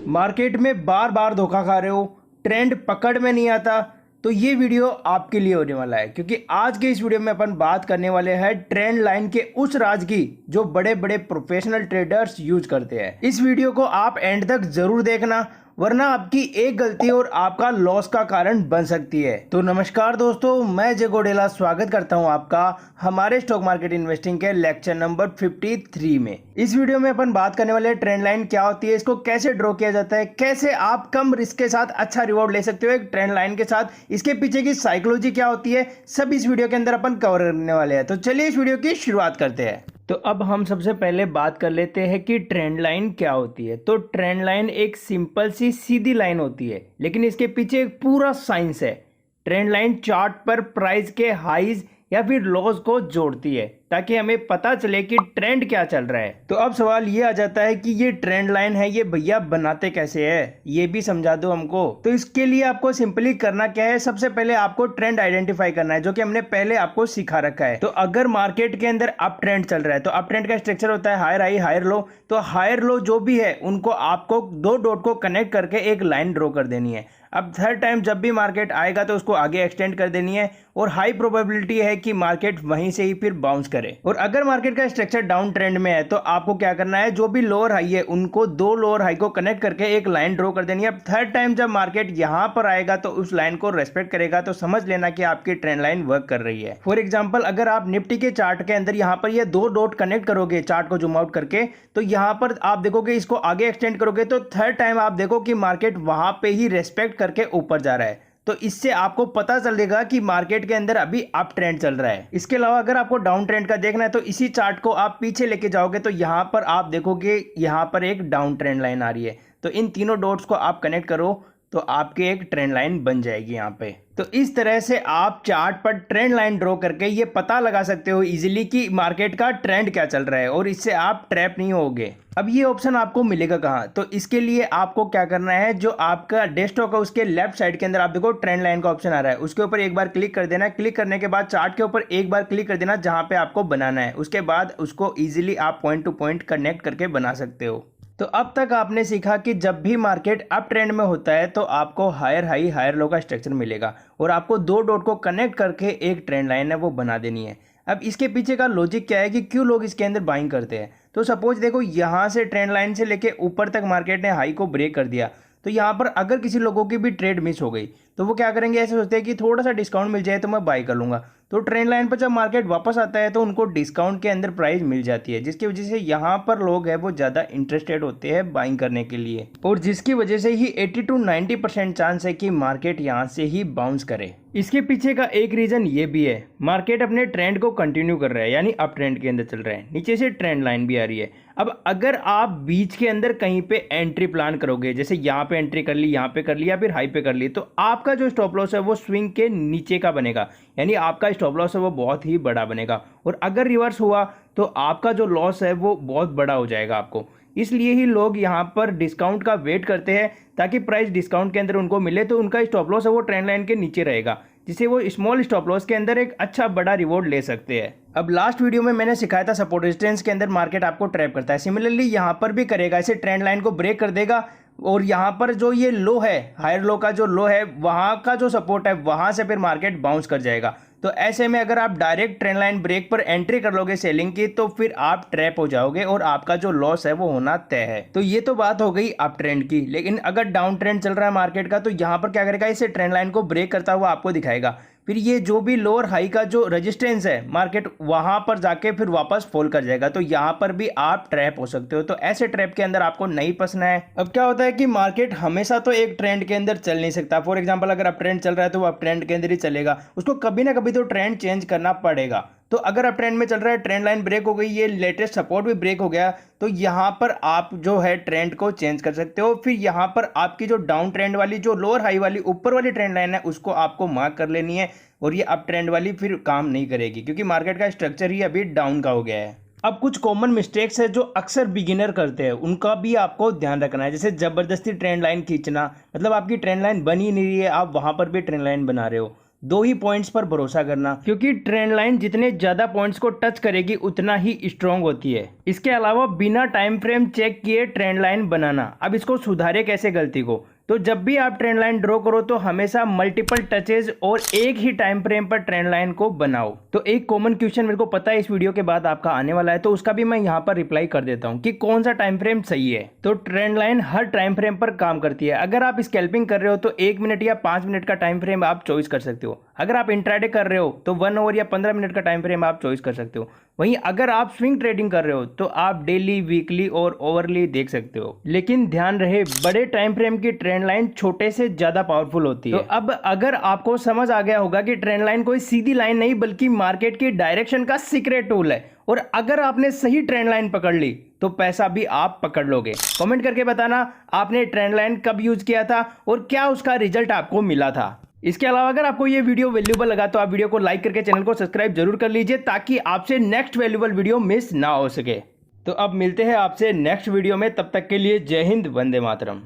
Market में बार बार धोखा खा रहे हो, ट्रेंड पकड़ में नहीं आता, तो ये वीडियो आपके लिए होने वाला है। क्योंकि आज के इस वीडियो में अपन बात करने वाले हैं ट्रेंड लाइन के उस राज की जो बड़े बड़े प्रोफेशनल ट्रेडर्स यूज करते हैं। इस वीडियो को आप एंड तक जरूर देखना, वरना आपकी एक गलती और आपका लॉस का कारण बन सकती है। तो नमस्कार दोस्तों, मैं जय गोडेला स्वागत करता हूं आपका हमारे स्टॉक मार्केट इन्वेस्टिंग के लेक्चर नंबर 53 में। इस वीडियो में अपन बात करने वाले ट्रेंड लाइन क्या होती है, इसको कैसे ड्रॉ किया जाता है, कैसे आप कम रिस्क के साथ अच्छा रिवॉर्ड ले सकते हो एक ट्रेंड लाइन के साथ, इसके पीछे की साइकोलॉजी क्या होती है, सब इस वीडियो के अंदर अपन कवर करने वाले हैं। तो चलिए इस वीडियो की शुरुआत करते हैं। तो अब हम सबसे पहले बात कर लेते हैं कि ट्रेंड लाइन क्या होती है। तो ट्रेंड लाइन एक सिंपल सी सीधी लाइन होती है, लेकिन इसके पीछे एक पूरा साइंस है। ट्रेंड लाइन चार्ट पर प्राइस के हाईज या फिर लॉस को जोड़ती है ताकि हमें पता चले कि ट्रेंड क्या चल रहा है। तो अब सवाल ये आ जाता है कि ये ट्रेंड लाइन है, ये भैया बनाते कैसे है, ये भी समझा दो हमको। तो इसके लिए आपको सिंपली करना क्या है, सबसे पहले आपको ट्रेंड आइडेंटिफाई करना है, जो कि हमने पहले आपको सिखा रखा है। तो अगर मार्केट के अंदर अप ट्रेंड चल रहा है तो अप ट्रेंड का स्ट्रक्चर होता है हायर हाई हायर लो। तो हायर लो जो भी है उनको आपको दो डॉट को कनेक्ट करके एक लाइन ड्रॉ कर देनी है। अब हर टाइम जब भी मार्केट आएगा तो उसको आगे एक्सटेंड कर देनी है और हाई प्रोबेबिलिटी है कि मार्केट वहीं से ही फिर बाउंस करे। और अगर मार्केट का स्ट्रक्चर डाउन ट्रेंड में है तो आपको क्या करना है, जो भी लोअर हाई है उनको दो लोअर हाई को कनेक्ट करके एक लाइन ड्रॉ कर देनी है। अब थर्ड टाइम जब मार्केट यहां पर आएगा तो उस लाइन को रेस्पेक्ट करेगा, तो समझ लेना कि आपकी ट्रेंड लाइन वर्क कर रही है। फॉर एग्जाम्पल, अगर आप निफ्टी के चार्ट के अंदर यहाँ पर ये दो डॉट कनेक्ट करोगे चार्ट को जूम आउट करके, तो यहाँ पर आप देखोगे इसको आगे एक्सटेंड करोगे तो थर्ड टाइम आप देखो कि मार्केट वहां पे ही रेस्पेक्ट करके ऊपर जा रहा है। तो इससे आपको पता चलेगा कि मार्केट के अंदर अभी अप ट्रेंड चल रहा है। इसके अलावा अगर आपको डाउन ट्रेंड का देखना है तो इसी चार्ट को आप पीछे लेके जाओगे तो यहां पर आप देखोगे यहां पर एक डाउन ट्रेंड लाइन आ रही है। तो इन तीनों डॉट्स को आप कनेक्ट करो तो आपके एक ट्रेंड लाइन बन जाएगी यहाँ पे। तो इस तरह से आप चार्ट पर ट्रेंड लाइन ड्रॉ करके ये पता लगा सकते हो इजीली कि मार्केट का ट्रेंड क्या चल रहा है, और इससे आप ट्रैप नहीं होगे। अब ये ऑप्शन आपको मिलेगा कहाँ, तो इसके लिए आपको क्या करना है, जो आपका डेस्कटॉप है उसके लेफ्ट साइड के अंदर आप देखो ट्रेंड लाइन का ऑप्शन आ रहा है, उसके ऊपर एक बार क्लिक कर देना। क्लिक करने के बाद चार्ट के ऊपर एक बार क्लिक कर देना जहाँ पे आपको बनाना है। उसके बाद उसको ईजिली आप पॉइंट टू पॉइंट कनेक्ट करके बना सकते हो। तो अब तक आपने सीखा कि जब भी मार्केट अप ट्रेंड में होता है तो आपको हायर हाई हायर लो का स्ट्रक्चर मिलेगा और आपको दो डॉट को कनेक्ट करके एक ट्रेंड लाइन है वो बना देनी है। अब इसके पीछे का लॉजिक क्या है कि क्यों लोग इसके अंदर बाइंग करते हैं। तो सपोज देखो यहाँ से ट्रेंड लाइन से लेके ऊपर तक मार्केट ने हाई को ब्रेक कर दिया, तो यहाँ पर अगर किसी लोगों की भी ट्रेड मिस हो गई तो वो क्या करेंगे, ऐसे सोचते हैं कि थोड़ा सा डिस्काउंट मिल जाए तो मैं बाई कर लूँगा। तो ट्रेंड लाइन पर जब मार्केट वापस आता है तो उनको डिस्काउंट के अंदर प्राइस मिल जाती है, जिसकी वजह से यहाँ पर लोग हैं वो ज़्यादा इंटरेस्टेड होते हैं बाइंग करने के लिए, और जिसकी वजह से ही 80 to 90% चांस है कि मार्केट यहाँ से ही बाउंस करे। इसके पीछे का एक रीज़न ये भी है, मार्केट अपने ट्रेंड को कंटिन्यू कर रहा है, यानी अप ट्रेंड के अंदर चल रहा है, नीचे से ट्रेंड लाइन भी आ रही है। अब अगर आप बीच के अंदर कहीं पे एंट्री प्लान करोगे, जैसे यहाँ पे एंट्री कर ली, यहाँ पे कर ली या फिर हाई पे कर ली, तो आपका जो स्टॉप लॉस है वो स्विंग के नीचे का बनेगा, यानी आपका स्टॉप लॉस है वो बहुत ही बड़ा बनेगा। और अगर रिवर्स हुआ तो आपका जो लॉस है वो बहुत बड़ा हो जाएगा आपको। इसलिए ही लोग यहाँ पर डिस्काउंट का वेट करते हैं ताकि प्राइस डिस्काउंट के अंदर उनको मिले, तो उनका स्टॉप लॉस है वो ट्रेंड लाइन के नीचे रहेगा, जिससे वो स्मॉल स्टॉप लॉस के अंदर एक अच्छा बड़ा रिवॉर्ड ले सकते हैं। अब लास्ट वीडियो में मैंने सिखाया था सपोर्ट रेजिस्टेंस के अंदर मार्केट आपको ट्रैप करता है, सिमिलरली यहाँ पर भी करेगा, इसे ट्रेंड लाइन को ब्रेक कर देगा और यहाँ पर जो ये लो है, हायर लो का जो लो है, वहाँ का जो सपोर्ट है वहाँ से फिर मार्केट बाउंस कर जाएगा। तो ऐसे में अगर आप डायरेक्ट ट्रेंड लाइन ब्रेक पर एंट्री कर लोगे सेलिंग की, तो फिर आप ट्रैप हो जाओगे और आपका जो लॉस है वो होना तय है। तो ये तो बात हो गई अप ट्रेंड की, लेकिन अगर डाउन ट्रेंड चल रहा है मार्केट का तो यहाँ पर क्या करेगा, इसे ट्रेंड लाइन को ब्रेक करता हुआ आपको दिखाएगा। फिर ये जो भी लोअर हाई का जो रेजिस्टेंस है मार्केट वहां पर जाके फिर वापस फॉल कर जाएगा, तो यहाँ पर भी आप ट्रैप हो सकते हो। तो ऐसे ट्रैप के अंदर आपको नहीं फंसना है। अब क्या होता है कि मार्केट हमेशा तो एक ट्रेंड के अंदर चल नहीं सकता। फॉर एग्जांपल, अगर अप ट्रेंड चल रहा है तो वो अप ट्रेंड के अंदर ही चलेगा, उसको कभी ना कभी तो ट्रेंड चेंज करना पड़ेगा। तो अगर अप ट्रेंड में चल रहा है, ट्रेंड लाइन ब्रेक हो गई, ये लेटेस्ट सपोर्ट भी ब्रेक हो गया, तो यहाँ पर आप जो है ट्रेंड को चेंज कर सकते हो। फिर यहाँ पर आपकी जो डाउन ट्रेंड वाली, जो लोअर हाई वाली ऊपर वाली ट्रेंड लाइन है उसको आपको मार्क कर लेनी है, और ये अप ट्रेंड वाली फिर काम नहीं करेगी क्योंकि मार्केट का स्ट्रक्चर ही अभी डाउन का हो गया है। अब कुछ कॉमन मिस्टेक्स है जो अक्सर बिगिनर करते हैं, उनका भी आपको ध्यान रखना है। जैसे ज़बरदस्ती ट्रेंड लाइन खींचना, मतलब आपकी ट्रेंड लाइन बन ही नहीं रही है, आप वहाँ पर भी ट्रेंड लाइन बना रहे हो, दो ही पॉइंट्स पर भरोसा करना, क्योंकि ट्रेंड लाइन जितने ज्यादा पॉइंट्स को टच करेगी उतना ही स्ट्रॉन्ग होती है। इसके अलावा बिना टाइम फ्रेम चेक किए ट्रेंड लाइन बनाना। अब इसको सुधारे कैसे गलती को, तो जब भी आप ट्रेंड लाइन ड्रॉ करो तो हमेशा मल्टीपल टचेज और एक ही टाइम फ्रेम पर ट्रेंड लाइन को बनाओ। तो एक कॉमन क्वेश्चन मेरे को पता है इस वीडियो के बाद आपका आने वाला है, तो उसका भी मैं यहाँ पर रिप्लाई कर देता हूँ कि कौन सा टाइम फ्रेम सही है। तो ट्रेंड लाइन हर टाइम फ्रेम पर काम करती है। अगर आप स्कैल्पिंग कर रहे हो तो 1 मिनट या 5 मिनट का टाइम फ्रेम आप चॉइस कर सकते हो। अगर आप इंट्राडे कर रहे हो तो 1 आवर या 15 मिनट का टाइम फ्रेम आप चॉइस कर सकते हो। वहीं अगर आप स्विंग ट्रेडिंग कर रहे हो तो आप डेली, वीकली और ओवरली देख सकते हो। लेकिन ध्यान रहे, बड़े टाइम फ्रेम की ट्रेंड लाइन छोटे से ज्यादा पावरफुल होती है। तो अब अगर आपको समझ आ गया होगा कि ट्रेंड लाइन कोई सीधी लाइन नहीं बल्कि मार्केट की डायरेक्शन का सीक्रेट टूल है, और अगर आपने सही ट्रेंड लाइन पकड़ ली तो पैसा भी आप पकड़ लोगे। कमेंट करके बताना आपने ट्रेंड लाइन कब यूज किया था और क्या उसका रिजल्ट आपको मिला था। इसके अलावा अगर आपको ये वीडियो वैल्यूएबल लगा तो आप वीडियो को लाइक करके चैनल को सब्सक्राइब जरूर कर लीजिए, ताकि आपसे नेक्स्ट वैल्यूएबल वीडियो मिस ना हो सके। तो अब मिलते हैं आपसे नेक्स्ट वीडियो में, तब तक के लिए जय हिंद, वंदे मातरम।